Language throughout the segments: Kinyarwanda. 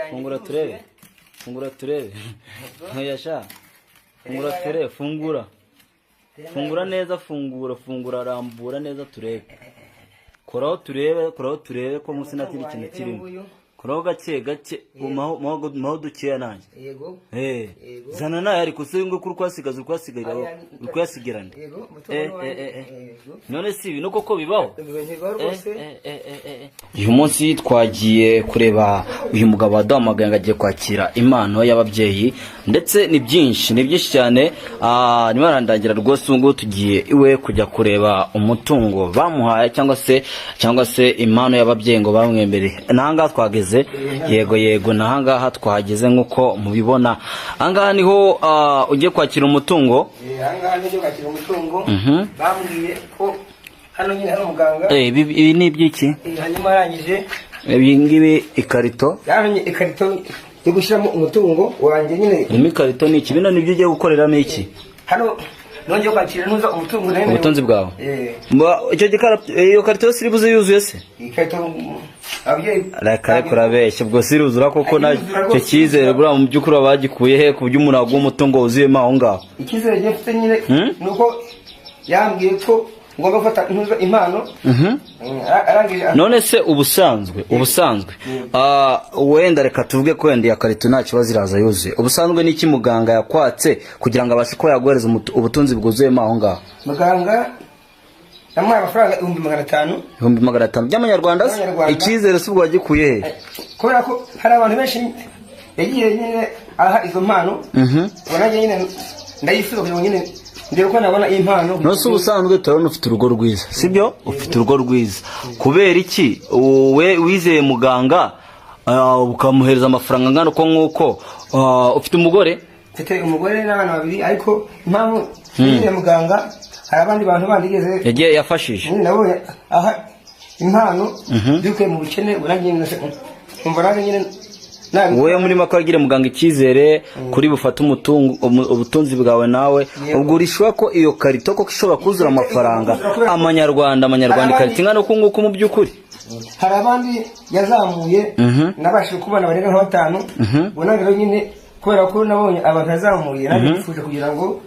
Fungura turebe. Fungura turebe. Ntiyasha. Fungura turebe, fungura. Fungura neza, fungura rambura neza turebe. Koraho turebe ko munsi nakiri ikintu kirimo. Koraho gake maho dukeya nanjye. Yego. Zana nayo ariko se ngo kuri kwasigaza kwasigarira ukwasigarana. None si ibi nuko bibaho. Uyu munsi twagiye kureba uyu mugabo waduhamagaye agiye kwakira impano y'ababyeyi ndetse ni byinshi cyane. Niba randangira rwose ngo tugiye iwe kujya kureba umutungo bamuhaye cyangwa se impano y'ababyeyi ngo bamwembereye. Nanga twageze yego nahangaha twageze nkuko mubibona. Angaha niho ugiye kwakira umutungo. Angaha niho kwakira umutungo. Bambwiye ko hano nyine hari umuganga. Ibi ni ibyiki? Hanyuma arangije ibi ngibi ikarito. Yaranye ikarito yo gushyiramo umutungo wanjye nyine. Ni ikarito ni iki? Bino nibyo ugiye gukoreramo iki? Hano nongeye kwakira ntuza umutungo nawe. Ubutunzi bwawe. Icyo gikarito iyo karito yose iri buze yuzuye se? Ikarito abye reka kurabeshya ubwo siruzura koko nacyo cyizere bura mu byukuri abagikuye he ku by'umuntu agwa umutungo uzuyemo aho ngaho. Ikizere gifite nyine nuko yambwiye ko ngomba gufata ntuza impano. None se ubusanzwe wenda reka tuvuge ko wenda ya karito nta kibazo iraza yuzuye. Ubusanzwe n'iki muganga yakwatse kugira ngo abashe ko yaguhereza ubutunzi bwuzuyemo aho ngaho? Muganga amaye amafaranga 1500. 1500 by'amanyarwanda. Ikizere se ubwo wagikuye he? Kubera ko hari abantu benshi yagiye nyine aha izo mpano. Ubona nyine ndayifuza kugira nyine ndero ko nabona impano. No se ubusanzwe turabona ufite urugo rwiza, sibyo? Ufite urugo rwiza. Kubera iki wowe wizeye muganga ukamuhereza amafaranga ngano ko nkuko ufite umugore? Mfite umugore n'abana babiri ariko impamvu yizeye muganga hari abandi bantu bandigeze yagiye yafashije. Nabonye aha impano duke mu bukene burangiye umva naje nyine wowe muri makagire muganga ikizere kuri bufata ubutunzi bwawe nawe ubwo urishwa ko iyo karito ko ishobora kuzura amafaranga amanyarwanda karito ngano ko nguko mu byukuri. Hari abandi yazamuye nabashije kubana barenga 5 bona rero nyine kubera ko nabonye abantu yazamuye naje bifuje kugira ngo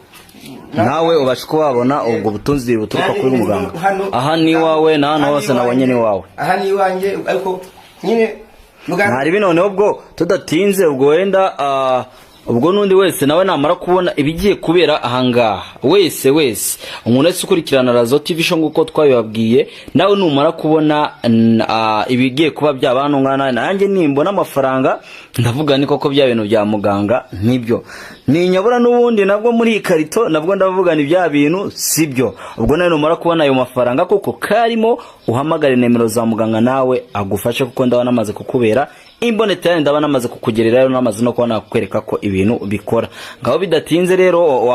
nawe ubashe ko wabona ubwo butunzi buturuka kuri muganga. Aha ni wawe na hano hose nabonye ni wawe. Aha ni wanjye ariko nyine muganga hari binoneho ubwo tudatinze ubwo wenda ubwo nundi wese nawe namara kubona ibigiye kubera ahangaha wese umuntu wese ukurikirana Razo TV show nguko twabibabwiye nawe numara kubona ibigiye kuba by'abantu ngana nanjye nimbona amafaranga ndavuga ni koko bya bintu bya muganga nibyo ni nyabura n'ubundi nabwo muri ikarito nabwo ndavuga ni bya bintu sibyo. Ubwo nawe numara kubona ayo mafaranga koko karimo uhamagare nimero za muganga nawe agufashe kuko ndabona amaze kukubera imbonetane ndabana amaze kukugererayo namaze no kubona kwereka ko ibintu bikora. Ngaho bidatinze rero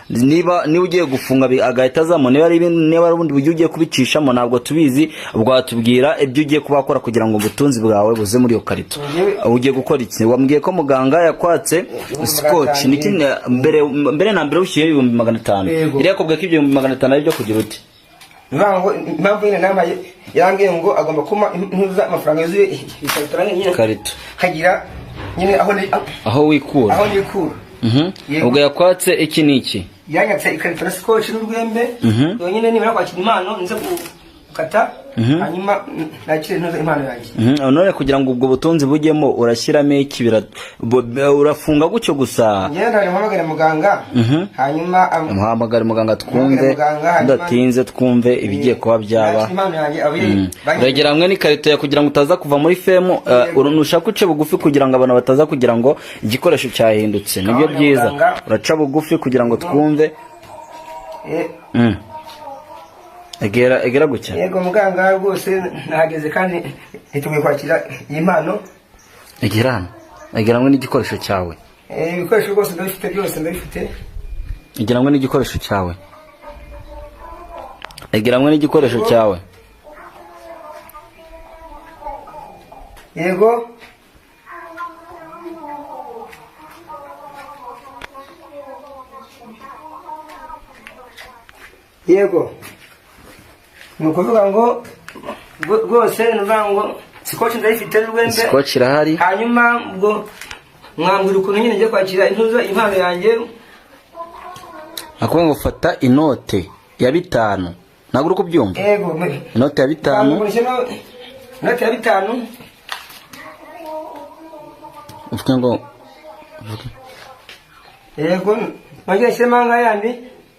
niba ugiye gufunga agahita azamo niba ari ubundi buryo ugiye kubicishamo ntabwo tubizi. Ubwo watubwira ibyo ugiye kubakora kugira ngo ubutunzi bwawe buze muri iyo karito. Ugiye gukora iki? Wambwiye ko muganga yakwatse scotch niki mbere na mbere ushiye 1500. Iri yakubwiye ko ibyo 1500 ari byo kugira uti Ngango impamvu nyine namaye yangiye ngo agomba kuma ntuza amafaranga yuzuye ikarito nyine karito kagira nyine aho wikura. Ubwo yakwatse iki niki? Yanyatse ikarito na scotch n'urwembe nyine nibara kwakira impano nze gukata hanyuma nakire ntuza impano yanjye. None kugira ngo ubwo butunzi bujyemo urashyiramo iki urafunga gucyo gusa? Ngenda ndahamagara muganga hanyuma muhamagara muganga twumve ndatinze twumve ibigiye kuba byaba. Uragera hamwe n'ikarito ya kugira ngo utaza kuva muri femu urunushaka uce bugufi kugira ngo abantu bataza kugira ngo igikoresho cyahindutse. Nibyo byiza uraca bugufi kugira ngo twumve. Egera gucya. Yego muganga rwose nahageze kandi niteguye kwakira iyi mpano. Egera hamwe n'igikoresho cyawe. Ibikoresho rwose ndabifite byose ndabifite. Egera hamwe n'igikoresho cyawe. Egera hamwe n'igikoresho cyawe. Yego. Yego. Nukuvuga ngo rwose nuvuga ngo Scotch ndayifite n'urwembe. Scotch irahari. Hanyuma ubwo mwambwira ukuntu nyine ngiye kwakira intuzo impano yanjye. Akubwiye ngo fata inote ya 5. Ntabwo uri kubyumva? Yego. Inote ya 5. Inote ya 5. Uvuga ngo yego ngiye semanga yandi.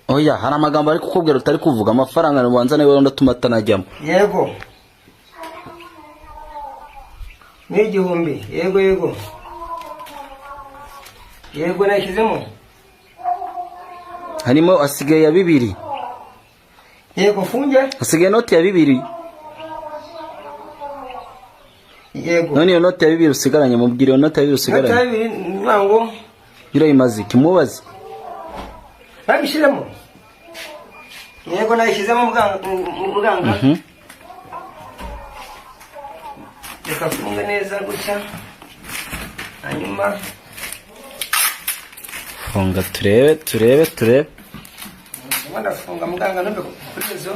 Oya, hari amagambo ari kukubwira utari kuvuga amafaranga n'ubanza nawe ndatuma atanajyamo. Yego. Ni 1000. Yego. Yego nakizemo. Harimo asigaye ya 2. Yego funge. Asigaye note ya 2. Yego. None iyo note ya 2 usigaranye mubwire iyo note ya 2 usigaranye. Note ya 2 nango. Birayimaze kimubaze. Babishiremo. Yego nayishizemo muganga. Reka funge neza gutya. Hanyuma funga turebe. Wanda funga muganga nombe kurezo.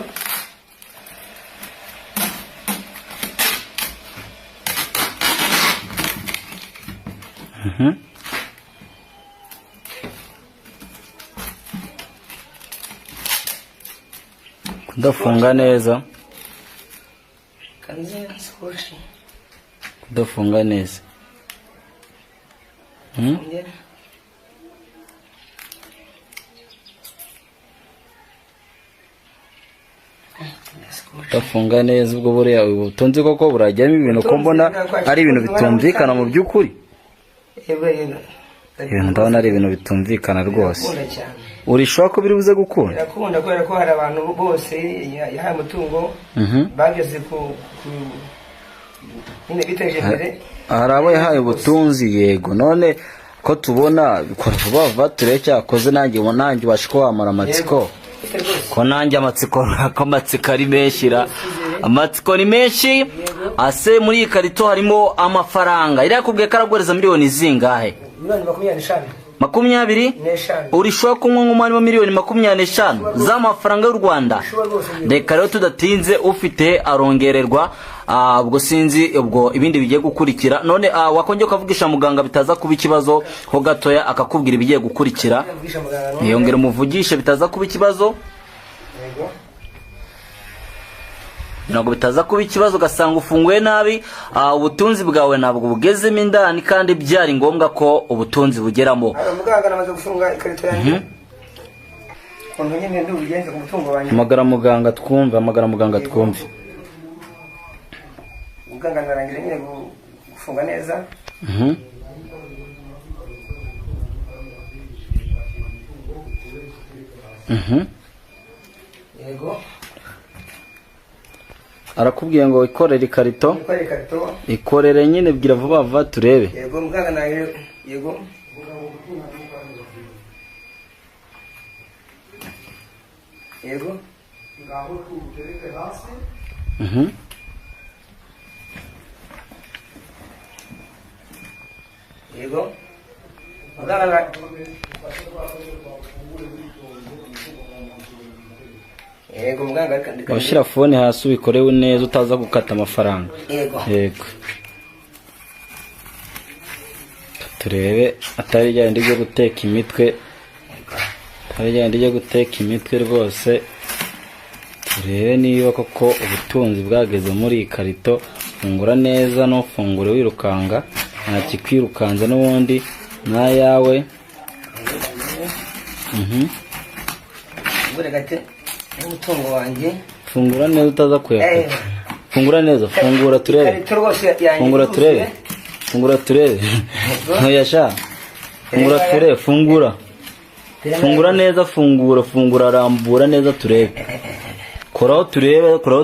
Kudafunga neza. Kanze Scotch. Kudafunga neza. Kudafunga neza ubwo buriya ubutunzi koko burajyamo ibintu ko mbona ari ibintu bitumvikana mu by'ukuri. Ibintu ndabona ari ibintu bitumvikana rwose. Urishobora ko biri buze gukunda? Birakunda kubera ko hari abantu bose yahaye umutungo bageze ku nyine biteje imbere. Hari abo yahaye ubutunzi yego, none ko tubona bikora vuba turebe cyakoze nanjye ubashiko wamara amatsiko. Ko nanjye amatsiko ari menshira. Amatsiko ni menshi. Ase muri iyi karito harimo amafaranga. Iri yakubwiye karagwereza miliyoni zingahe? 20. Urishobora kunywa nk'umwanya wa miliyoni 25 z'amafaranga y'u Rwanda. Reka rero tudatinze ufite arongererwa ubwo sinzi ubwo ibindi bigiye gukurikira. None wakongera ukavugisha muganga bitaza kuba ikibazo ho gatoya akakubwira ibigiye gukurikira. Yongera umuvugishe bitaza kuba ikibazo. Ntabwo bitaza kuba ikibazo ugasanga ufunguye nabi. Ubutunzi bwawe ntabwo bugezemo indani kandi byari ngombwa ko ubutunzi bugeramo. Muganga namaze gufunga ikarito yanjye. Konto nyine ndubigenze ku mutungo wanjye. Hamagara muganga twumve. Muganga narangira nyine gufunga neza. Yego. Arakubwiye ngo ikorere ikarito. Ikorere nyine bwira vuba turebe. Yego muganga nawe yego. Yego. Ngaho tutereke hasi. Yego. Muganga yego muganga kandi ushyira phone hasi ubikorewe neza utaza gukata amafaranga. Yego. Turebe atari ryandi ryo guteka imitwe. Rwose. Turebe niba koko ubutunzi bwageze muri iyi karito. Fungura neza no fungure wirukanga. Nta kikwirukanza n'ubundi nayawe. umutungo wanjye. Fungura neza utaza kuyakora. Fungura neza, fungura turebe. Fungura turebe. Ntuyasha. Fungura neza, fungura rambura neza turebe. Koraho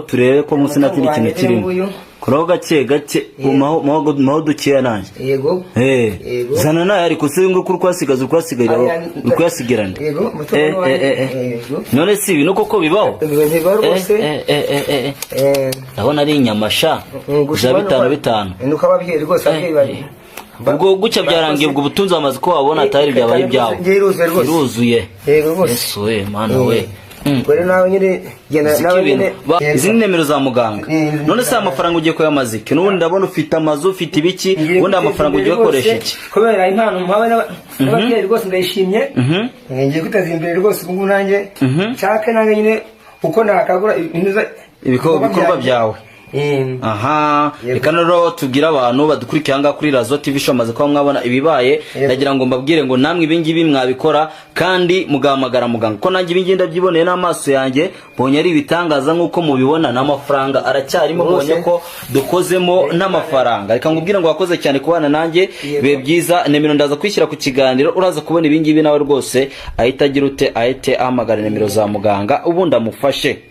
turebe ko musi nakindi kintu kirimo. Koraho gake maho dukeya nanjye. Yego. Zana nayo ariko se ngo kuri kwasigaza ukwasigirana. Yego. None si ibintu koko bibaho. Ndabona ari inyamasha. Za 5. Nuko ababyeyi rwose ababyeyi bari. Ubwo gucya byarangiye ubwo butunzi bamaze ko wabona atari byabaye byawo. Iruzuye. Yego rwose. Yesu we mana we. rero nawe nyine genda nawe nyine izi ni nimero za muganga. None se amafaranga ugiye kuyamaza iki? N'ubundi ndabona ufite amazu, ufite ibiki, ubundi amafaranga ugiye gukoresha iki? Kubera impano muhawe n'ababyeyi rwose ndayishimye. Ngiye kwiteza imbere rwose ubu nanjye nshake nanjye nyine uko nakagura ibikorwa byawe. Aha, reka rero tubwira abantu badukurikiye hanga kuri Razo TV show maze ko mwabona ibibaye, ndagira ngo mbabwire ngo namwe ibingibi mwabikora kandi mugahamagara muganga, ko nanjye ibingibi ndabyiboneye n'amaso yanjye, bonye ari ibitangaza nkuko mubibona, n'amafaranga aracyarimo, bonye ko dukozemo n'amafaranga. Reka ngubwire ngo wakoze cyane kubana nanjye, be byiza. Nimero ndaza kwishyira ku kiganiro, uraza kubona ibingibi nawe rwose ahita agira ute ahite ahamagara nimero za muganga ubundi amufashe.